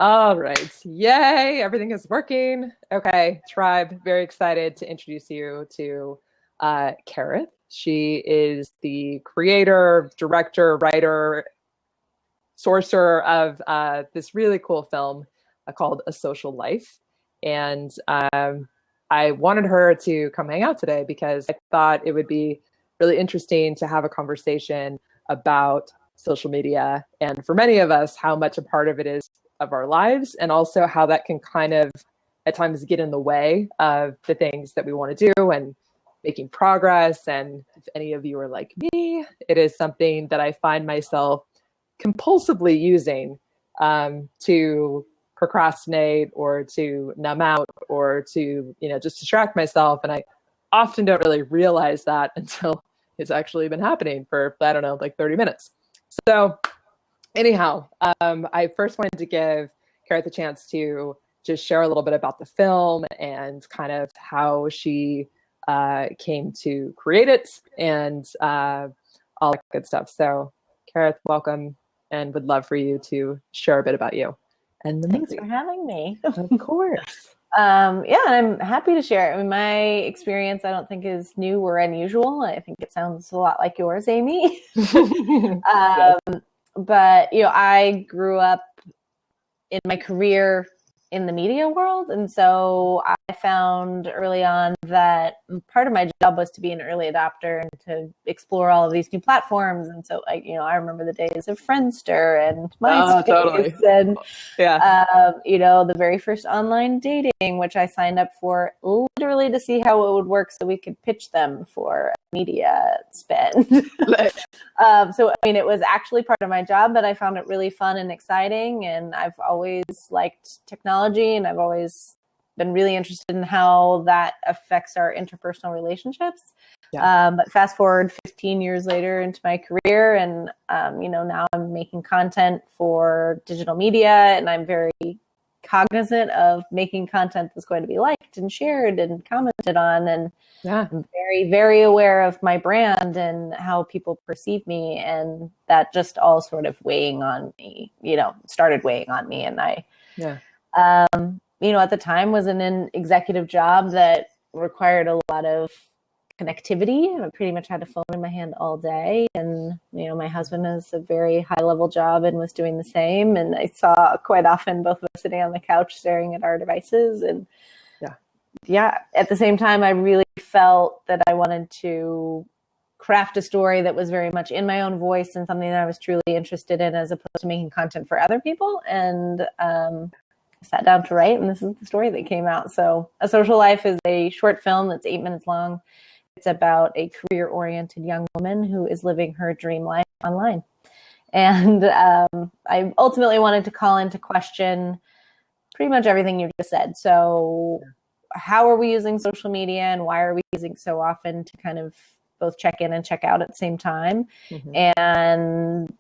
All right. Yay. Everything is working. Okay. Tribe, very excited to introduce you to Kerith. She is the creator, director, writer, sourcer of this really cool film called A Social Life. And I wanted her to come hang out today because I thought it would be really interesting to have a conversation about social media and for many of us, how much a part of it is of our lives, and also how that can kind of at times get in the way of the things that we want to do and making progress. And if any of you are like me, it is something that I find myself compulsively using to procrastinate or to numb out or to, just distract myself. And I often don't really realize that until it's actually been happening for, I don't know, like 30 minutes. So anyhow, I first wanted to give Kerith a chance to just share a little bit about the film and kind of how she came to create it and all that good stuff. So Kerith, welcome, and would love for you to share a bit about you. And thanks for having me. Of course. Yeah, I'm happy to share. I mean, my experience, I don't think is new or unusual. I think it sounds a lot like yours, Amy. Yes. But, I grew up in my career in the media world. And so I found early on that part of my job was to be an early adopter and to explore all of these new platforms. And so I remember the days of Friendster and MySpace totally. and, Yeah. the very first online dating, which I signed up for literally to see how it would work so we could pitch them for media spend. So, it was actually part of my job, but I found it really fun and exciting. And I've always liked technology, and I've always been really interested in how that affects our interpersonal relationships. Yeah. But fast forward 15 years later into my career, and, now I'm making content for digital media, and I'm very cognizant of making content that's going to be liked and shared and commented on. And I'm very, very aware of my brand and how people perceive me. And that just all sort of weighing on me, started weighing on me. And I, at the time was in an executive job that required a lot of connectivity. I pretty much had a phone in my hand all day. And, my husband has a very high level job and was doing the same. And I saw quite often both of us sitting on the couch staring at our devices. And at the same time, I really felt that I wanted to craft a story that was very much in my own voice and something that I was truly interested in, as opposed to making content for other people. And I sat down to write, and this is the story that came out. So A Social Life is a short film that's 8 minutes long. It's about a career-oriented young woman who is living her dream life online. And I ultimately wanted to call into question pretty much everything you just said. So how are we using social media, and why are we using so often to kind of both check in and check out at the same time? Mm-hmm. And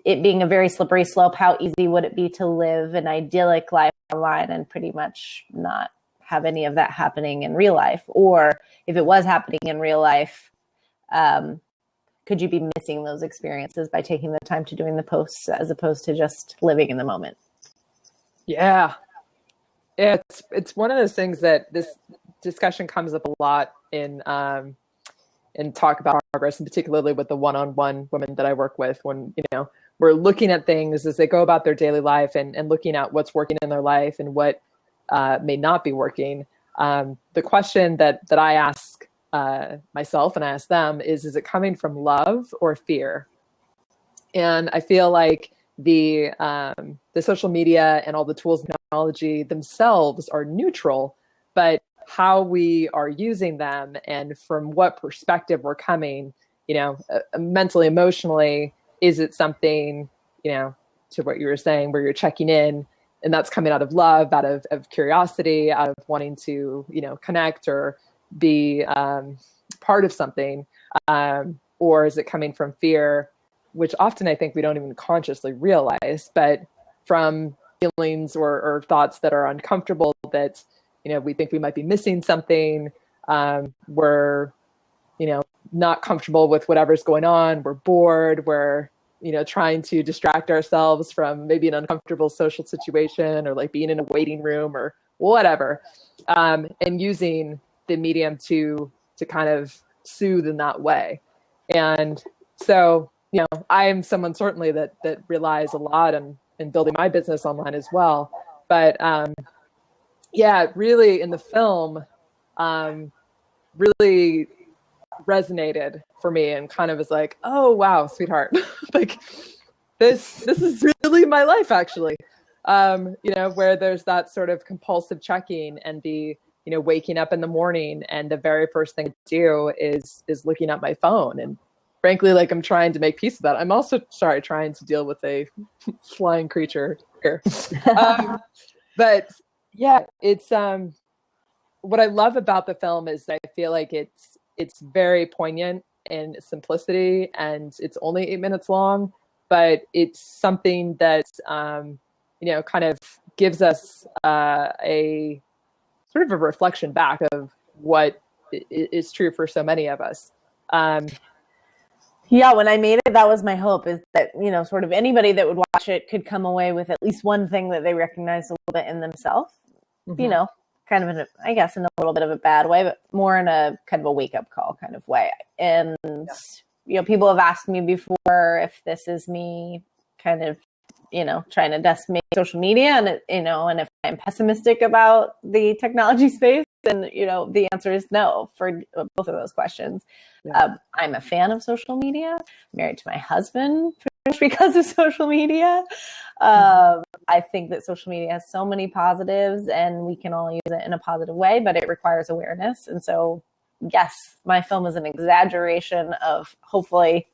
it being a very slippery slope, how easy would it be to live an idyllic life online and pretty much not have any of that happening in real life? Or if it was happening in real life, could you be missing those experiences by taking the time to doing the posts as opposed to just living in the moment? Yeah. It's one of those things that this discussion comes up a lot in talk about progress, and particularly with the one-on-one women that I work with, when, we're looking at things as they go about their daily life and looking at what's working in their life and what may not be working. The question that I ask myself and I ask them is it coming from love or fear? And I feel like the social media and all the tools and technology themselves are neutral, but how we are using them and from what perspective we're coming, mentally, emotionally, is it something, to what you were saying, where you're checking in and that's coming out of love, out of curiosity, out of wanting to, connect or be part of something, or is it coming from fear, which often I think we don't even consciously realize, but from feelings or thoughts that are uncomfortable, that, we think we might be missing something. We're, not comfortable with whatever's going on. We're bored. We're, trying to distract ourselves from maybe an uncomfortable social situation or like being in a waiting room or whatever, and using the medium to kind of soothe in that way. And so, I am someone certainly that relies a lot on in building my business online as well. But yeah, really in the film, really resonated for me and kind of was like, oh wow, sweetheart, like this is really my life actually. Where there's that sort of compulsive checking and the waking up in the morning and the very first thing I do is looking at my phone, and frankly, like I'm trying to make peace with that. I'm also trying to deal with a flying creature here. But yeah, it's what I love about the film is I feel like it's very poignant in simplicity, and it's only 8 minutes long, but it's something that kind of gives us a sort of a reflection back of what is true for so many of us. Yeah, when I made it, that was my hope, is that, sort of anybody that would watch it could come away with at least one thing that they recognize a little bit in themselves, Mm-hmm. Kind of in a little bit of a bad way, but more in a kind of a wake up call kind of way. And, people have asked me before if this is me kind of, trying to decimate social media and, and if I'm pessimistic about the technology space. And, the answer is no for both of those questions. Yeah. I'm a fan of social media. I'm married to my husband because of social media. I think that social media has so many positives and we can all use it in a positive way, but it requires awareness. And so, yes, my film is an exaggeration of hopefully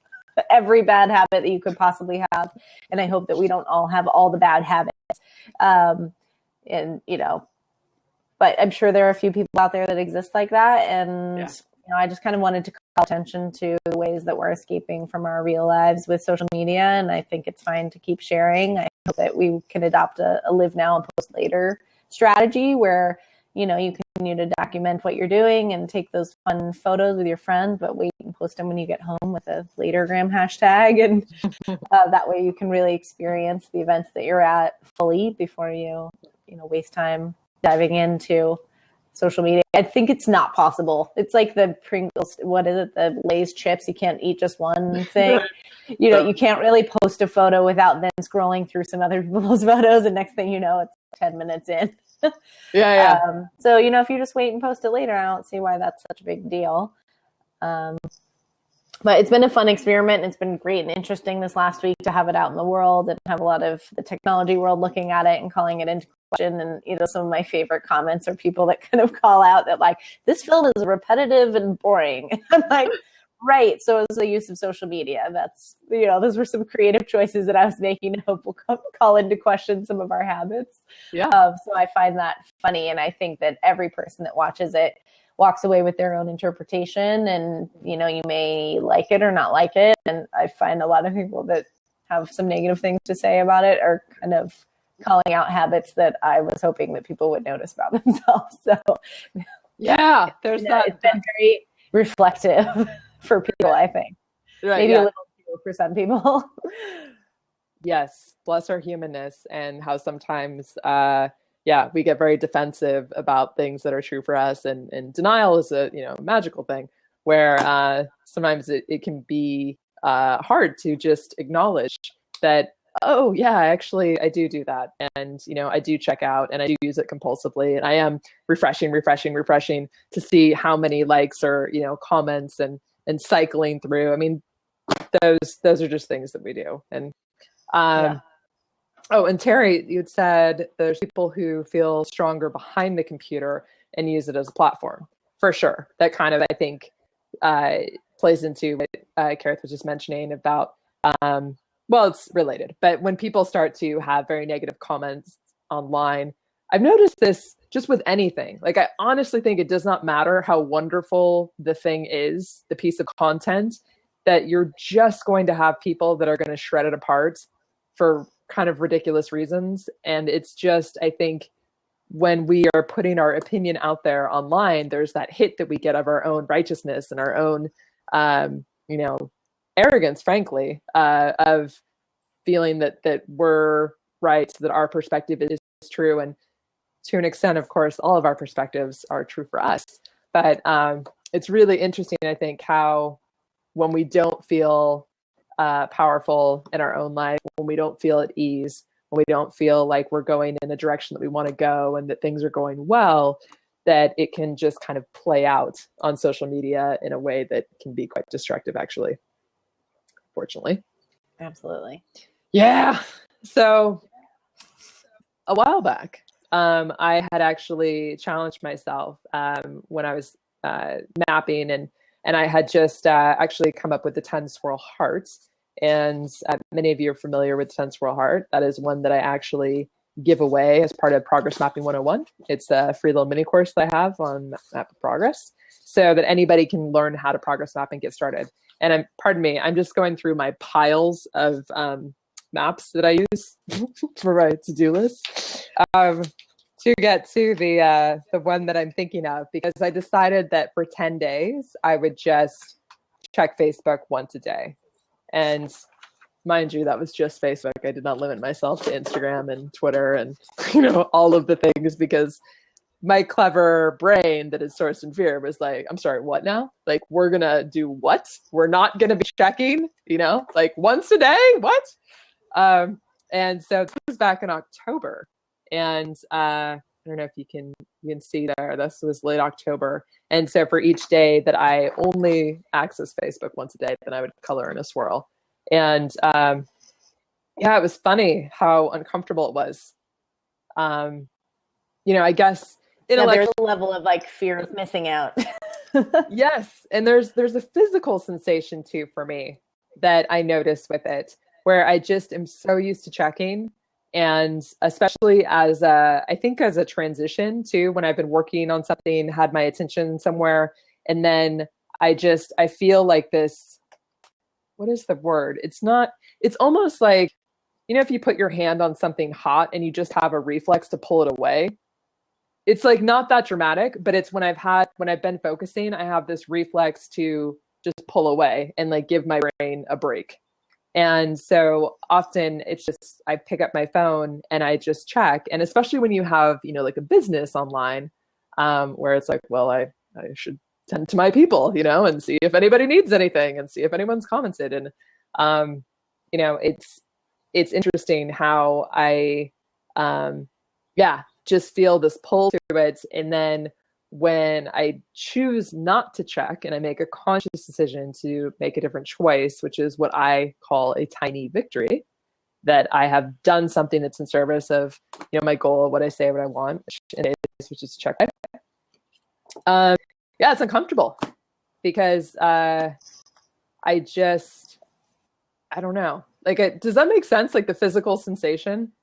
every bad habit that you could possibly have. And I hope that we don't all have all the bad habits. But I'm sure there are a few people out there that exist like that. And, I just kind of wanted to call attention to the ways that we're escaping from our real lives with social media. And I think it's fine to keep sharing. I hope that we can adopt a live now and post later strategy where, you continue to document what you're doing and take those fun photos with your friends, but wait and post them when you get home with a latergram hashtag. And that way you can really experience the events that you're at fully before you waste time diving into social media. I think it's not possible. It's like the Pringles, what is it? The Lay's chips. You can't eat just one thing. You can't really post a photo without then scrolling through some other people's photos. And next thing you know, it's 10 minutes in. Yeah. So, if you just wait and post it later, I don't see why that's such a big deal. But it's been a fun experiment. And it's been great and interesting this last week to have it out in the world and have a lot of the technology world looking at it and calling it into question. And, some of my favorite comments are people that kind of call out that like, this film is repetitive and boring. I'm like, right. So it was the use of social media. That's, those were some creative choices that I was making to hope will call into question some of our habits. Yeah. So I find that funny. And I think that every person that watches it walks away with their own interpretation, and, you may like it or not like it. And I find a lot of people that have some negative things to say about it are kind of calling out habits that I was hoping that people would notice about themselves. So yeah, there's that. It's been very reflective for people, I think. Right, maybe a little too for some people. Yes, bless our humanness and how sometimes we get very defensive about things that are true for us, and denial is a magical thing where sometimes it can be hard to just acknowledge that, oh yeah, actually I do that, and I do check out and I do use it compulsively, and I am refreshing to see how many likes or comments and cycling through. I mean, those are just things that we do. And oh, and Terry, you'd said there's people who feel stronger behind the computer and use it as a platform. For sure. That kind of, I think, plays into what Kerith was just mentioning about, well, it's related, but when people start to have very negative comments online, I've noticed this just with anything. Like, I honestly think it does not matter how wonderful the thing is, the piece of content, that you're just going to have people that are going to shred it apart for kind of ridiculous reasons. And it's just, I think, when we are putting our opinion out there online, there's that hit that we get of our own righteousness and our own, arrogance, frankly, of feeling that we're right, that our perspective is true. And to an extent, of course, all of our perspectives are true for us. But it's really interesting, I think, how when we don't feel powerful in our own life, when we don't feel at ease, when we don't feel like we're going in a direction that we want to go and that things are going well, that it can just kind of play out on social media in a way that can be quite destructive, actually, fortunately. Absolutely. Yeah. So a while back, I had actually challenged myself when I was mapping, and I had just actually come up with the 10 swirl hearts. And many of you are familiar with the 10 swirl heart. That is one that I actually give away as part of Progress Mapping 101. It's a free little mini course that I have on Map of Progress, so that anybody can learn how to progress map and get started. And pardon me, I'm just going through my piles of maps that I use for my to-do list to get to the one that I'm thinking of, because I decided that for 10 days I would just check Facebook once a day. And mind you, that was just Facebook. I did not limit myself to Instagram and Twitter and all of the things, because my clever brain that is sourced in fear was like, I'm sorry, what now? Like, we're gonna do what? We're not gonna be checking, like once a day? What? And so this was back in October, and I don't know if you can see there, this was late October. And so for each day that I only access Facebook once a day, then I would color in a swirl. And yeah, it was funny how uncomfortable it was. I guess there's a level of like fear of missing out. Yes. And there's a physical sensation too for me that I noticed with it, where I just am so used to checking. And especially as a transition too, when I've been working on something, had my attention somewhere, and then I feel like this, what is the word? It's almost like, if you put your hand on something hot and you just have a reflex to pull it away. It's like not that dramatic, but it's when I've been focusing, I have this reflex to just pull away and like give my brain a break. And so often it's just, I pick up my phone and I just check. And especially when you have, like a business online, where it's like, well, I should tend to my people, and see if anybody needs anything and see if anyone's commented. And, it's interesting how I, just feel this pull to it. And then when I choose not to check and I make a conscious decision to make a different choice, which is what I call a tiny victory, that I have done something that's in service of, my goal, what I say, what I want, which is to check. It's uncomfortable because I don't know. Like, does that make sense? Like the physical sensation?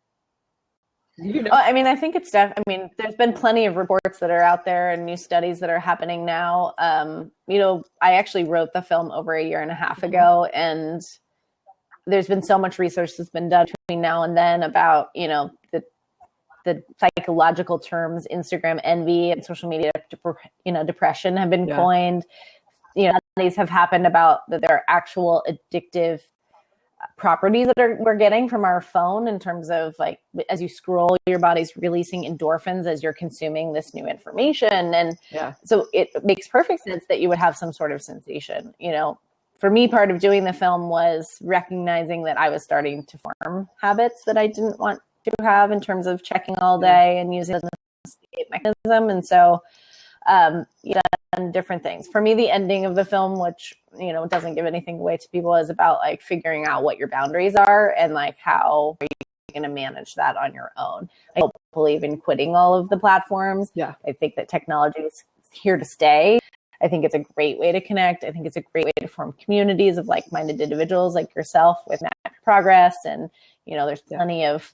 I mean, I think it's there's been plenty of reports that are out there and new studies that are happening now. I actually wrote the film over a year and a half ago, and there's been so much research that's been done between now and then about, the psychological terms, Instagram envy and social media, depression have been coined. Studies have happened about that there are actual addictive properties that we're getting from our phone in terms of like, as you scroll, your body's releasing endorphins as you're consuming this new information. And so it makes perfect sense that you would have some sort of sensation. For me, part of doing the film was recognizing that I was starting to form habits that I didn't want to have in terms of checking all day and using it as an escape mechanism. And so, and different things. For me, the ending of the film, which, doesn't give anything away to people, is about like figuring out what your boundaries are and like how are you going to manage that on your own. I don't believe in quitting all of the platforms. Yeah. I think that technology is here to stay. I think it's a great way to connect. I think it's a great way to form communities of like-minded individuals like yourself with Map Progress. And, there's plenty of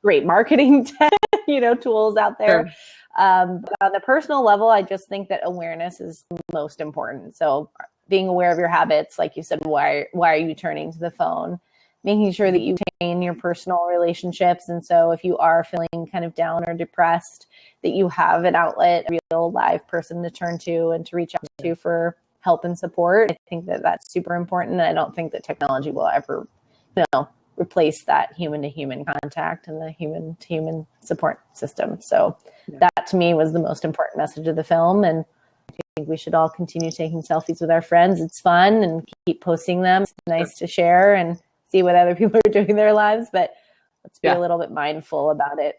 great marketing tools out there. Sure. But on the personal level, I just think that awareness is most important. So being aware of your habits, like you said, why are you turning to the phone? Making sure that you maintain your personal relationships. And so if you are feeling kind of down or depressed, that you have an outlet, a real live person to turn to and to reach out to for help and support. I think that that's super important. I don't think that technology will ever, replace that human to human contact and the human to human support system. So that to me was the most important message of the film. And I think we should all continue taking selfies with our friends. It's fun, and keep posting them. It's nice to share and see what other people are doing in their lives, but let's be a little bit mindful about it.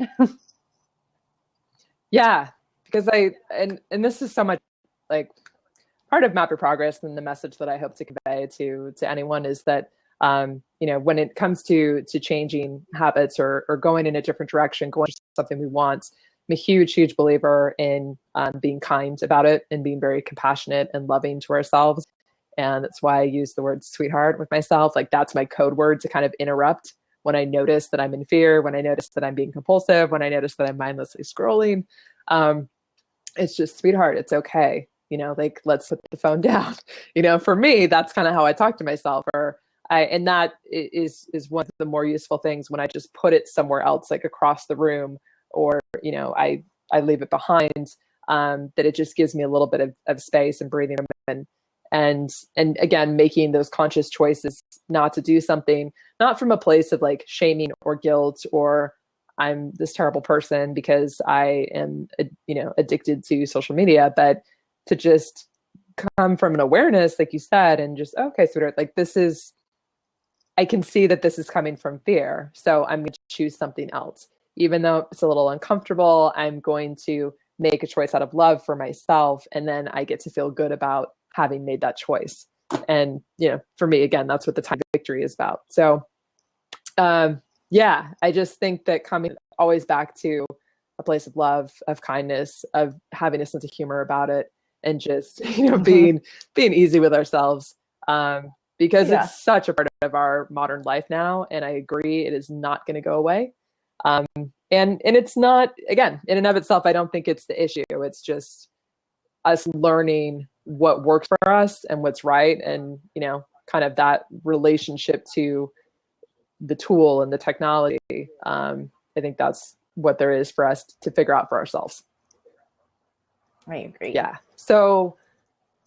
Yeah, because and this is so much like part of Map Your Progress, and the message that I hope to convey to anyone is that when it comes to changing habits or going in a different direction, going to something we want, I'm a huge believer in being kind about it and being very compassionate and loving to ourselves. And that's why I use the word sweetheart with myself. Like, that's my code word to kind of interrupt when I notice that I'm in fear, when I notice that I'm being compulsive, when I notice that I'm mindlessly scrolling. It's just, sweetheart, it's okay. Like, let's put the phone down. For me, that's kind of how I talk to myself. And that is one of the more useful things when I just put it somewhere else, like across the room, or, I leave it behind, that it just gives me a little bit of space and breathing room. And again, making those conscious choices not to do something, not from a place of like shaming or guilt, or I'm this terrible person because I am, addicted to social media, but to just come from an awareness, like you said, and just, okay, sweetheart, like, I can see that this is coming from fear. So I'm going to choose something else. Even though it's a little uncomfortable, I'm going to make a choice out of love for myself. And then I get to feel good about having made that choice. And, for me, again, that's what the tiny victory is about. So, I just think that coming always back to a place of love, of kindness, of having a sense of humor about it, and just, being easy with ourselves. Because it's such a part of our modern life now. And I agree, it is not going to go away. And it's not, again, in and of itself, I don't think it's the issue. It's just us learning what works for us and what's right. And, kind of that relationship to the tool and the technology. I think that's what there is for us to figure out for ourselves. I agree. Yeah. So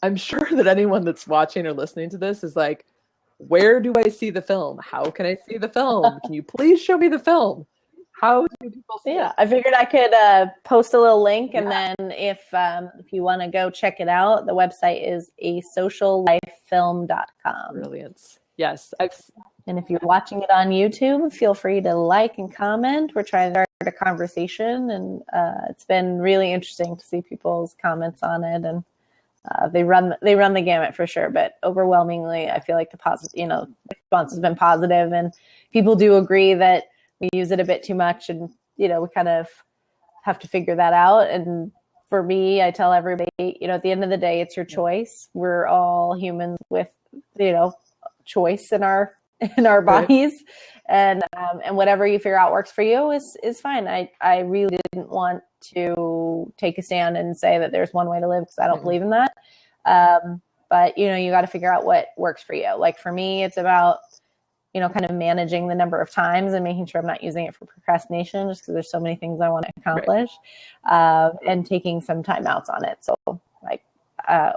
I'm sure that anyone that's watching or listening to this is like, where do I see the film? How can I see the film? Can you please show me the film? How do people see it? I figured I could post a little link, and then if you want to go check it out, the website is asociallifefilm.com. Brilliant. Yes. And if you're watching it on YouTube, feel free to like and comment. We're trying to start a conversation, and it's been really interesting to see people's comments on it. And they run the gamut for sure, but overwhelmingly, I feel like the response has been positive, and people do agree that we use it a bit too much, and we kind of have to figure that out. And for me, I tell everybody, at the end of the day, it's your choice. We're all humans with choice in our bodies, and whatever you figure out works for you is fine. I really didn't want to take a stand and say that there's one way to live, because I don't believe in that. But you got to figure out what works for you. Like for me, it's about kind of managing the number of times and making sure I'm not using it for procrastination, just because there's so many things I want to accomplish, and taking some time outs on it. So like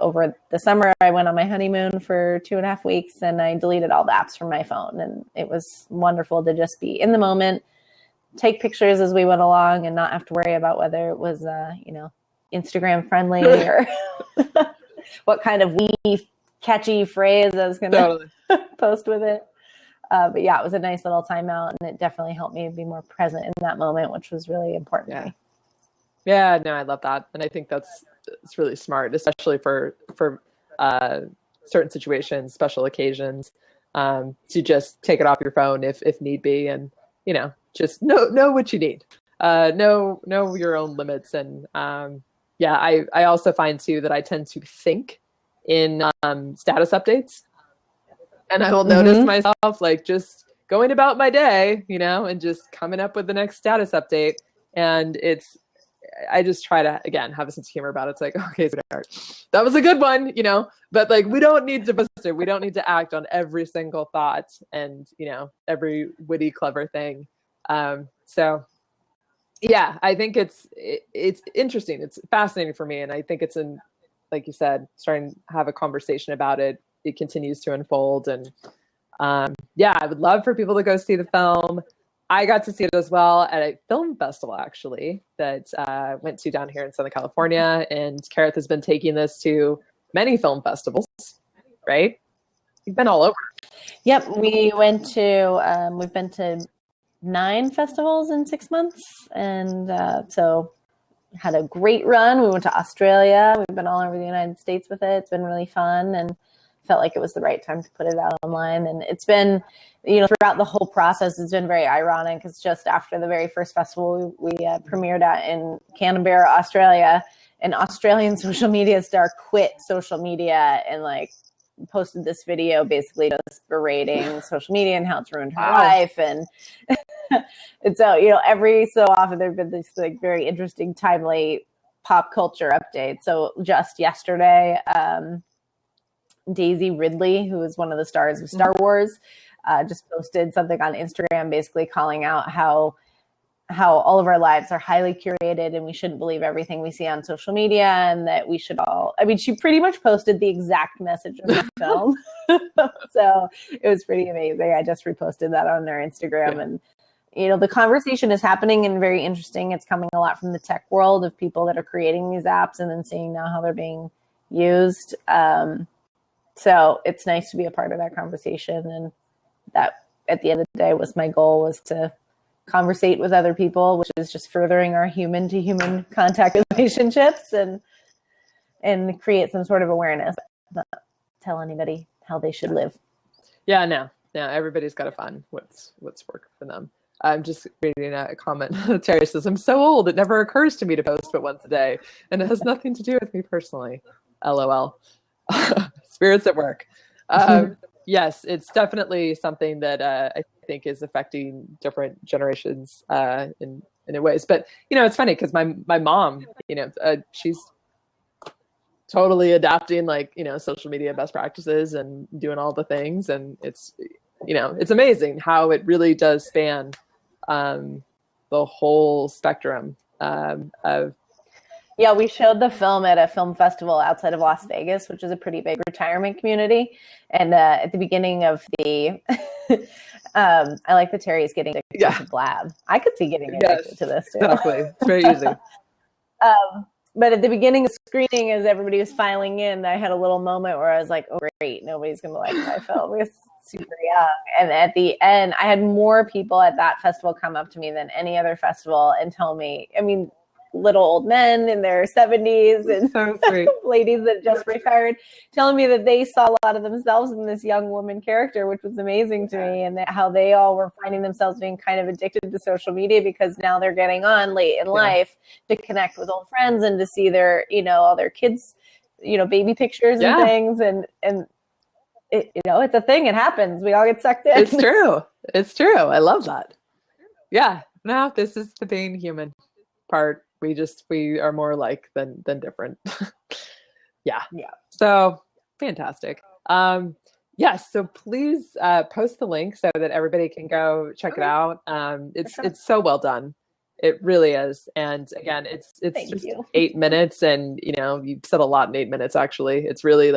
over the summer, I went on my honeymoon for 2.5 weeks, and I deleted all the apps from my phone. And it was wonderful to just be in the moment, take pictures as we went along, and not have to worry about whether it was, Instagram friendly or what kind of wee catchy phrase I was going to post with it. But yeah, it was a nice little timeout, and it definitely helped me be more present in that moment, which was really important to me. Yeah, no, I love that. And I think it's really smart, especially for certain situations, special occasions, to just take it off your phone if need be. And, just know what you need, know your own limits. And I also find too that I tend to think in status updates. And I will notice myself like just going about my day, and just coming up with the next status update. And I just try to, again, have a sense of humor about it. It's like, okay, sweetheart, that was a good one, but like, we don't need to post it. We don't need to act on every single thought and, every witty, clever thing. So yeah, I think it's interesting. It's fascinating for me. And I think it's like you said, starting to have a conversation about it. It continues to unfold. And yeah, I would love for people to go see the film. I got to see it as well at a film festival, actually, that went to down here in Southern California. And Kerith has been taking this to many film festivals, right? You've been all over. Yep, we've been to 9 festivals in 6 months. And so had a great run. We went to Australia. We've been all over the United States with it. It's been really fun and felt like it was the right time to put it out online. And it's been, throughout the whole process, it's been very ironic. It's just after the very first festival we premiered at in Canberra, Australia, an Australian social media star quit social media and posted this video basically just berating social media and how it's ruined her life. And and so, every so often there've been this very interesting, timely pop culture update. So just yesterday, Daisy Ridley, who is one of the stars of Star Wars, just posted something on Instagram basically calling out how all of our lives are highly curated and we shouldn't believe everything we see on social media, and that we should all, she pretty much posted the exact message of the film. So it was pretty amazing. I just reposted that on their Instagram. And, the conversation is happening and very interesting. It's coming a lot from the tech world of people that are creating these apps and then seeing now how they're being used. So it's nice to be a part of that conversation. And that at the end of the day was my goal, was to conversate with other people, which is just furthering our human to human contact relationships and create some sort of awareness, not tell anybody how they should live. Yeah, no, everybody's got to find what's worked for them. I'm just reading a comment. Terry says, I'm so old, it never occurs to me to post but once a day. And it has nothing to do with me personally. LOL. Spirits at work. Yes, it's definitely something that I think is affecting different generations in ways. But, it's funny because my mom, she's totally adapting social media best practices and doing all the things. And it's amazing how it really does span the whole spectrum of. Yeah, we showed the film at a film festival outside of Las Vegas, which is a pretty big retirement community. And at the beginning of the, I like that Terry is getting addicted to blab. I could see getting addicted to this too. Exactly, it's very easy. But at the beginning of screening, as everybody was filing in, I had a little moment where I was like, oh, great, nobody's going to like my film. It's super young. And at the end, I had more people at that festival come up to me than any other festival and tell me, little old men in their 70s and so sweet. Ladies that just retired, telling me that they saw a lot of themselves in this young woman character, which was amazing to me, and that how they all were finding themselves being kind of addicted to social media because now they're getting on late in life to connect with old friends and to see their, all their kids, baby pictures and things. And it, it's a thing. It happens. We all get sucked in. It's true. I love that. Yeah. No, this is the being human part. We are more alike than different. Yeah. So fantastic. Yes. So please post the link so that everybody can go check it out. It's so well done. It really is. And again, it's just 8 minutes, and you've said a lot in 8 minutes. Actually, it's really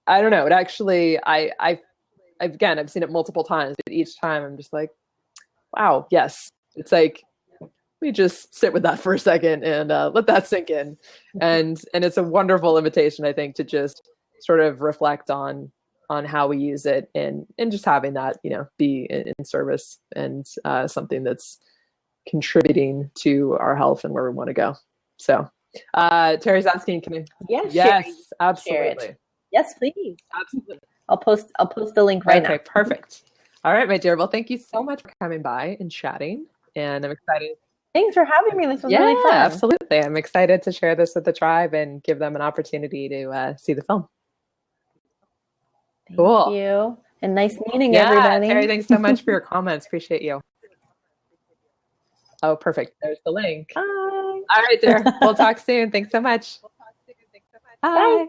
I don't know. It actually, I've seen it multiple times, but each time I'm just like, wow, yes. It's we just sit with that for a second and let that sink in. And it's a wonderful invitation, I think, to just sort of reflect on how we use it and just having that, be in service and something that's contributing to our health and where we want to go. So Terry's asking, can I? Yes, absolutely. Yes, please. Absolutely. I'll post the link right now. Okay, perfect. All right, my dear. Well, thank you so much for coming by and chatting. And I'm excited. Thanks for having me. This was really fun. Absolutely. I'm excited to share this with the tribe and give them an opportunity to see the film. Thank you. And nice meeting everybody. Terry, thanks so much for your comments. Appreciate you. Oh, perfect. There's the link. Bye. All right, dear. We'll talk soon. Thanks so much. Bye.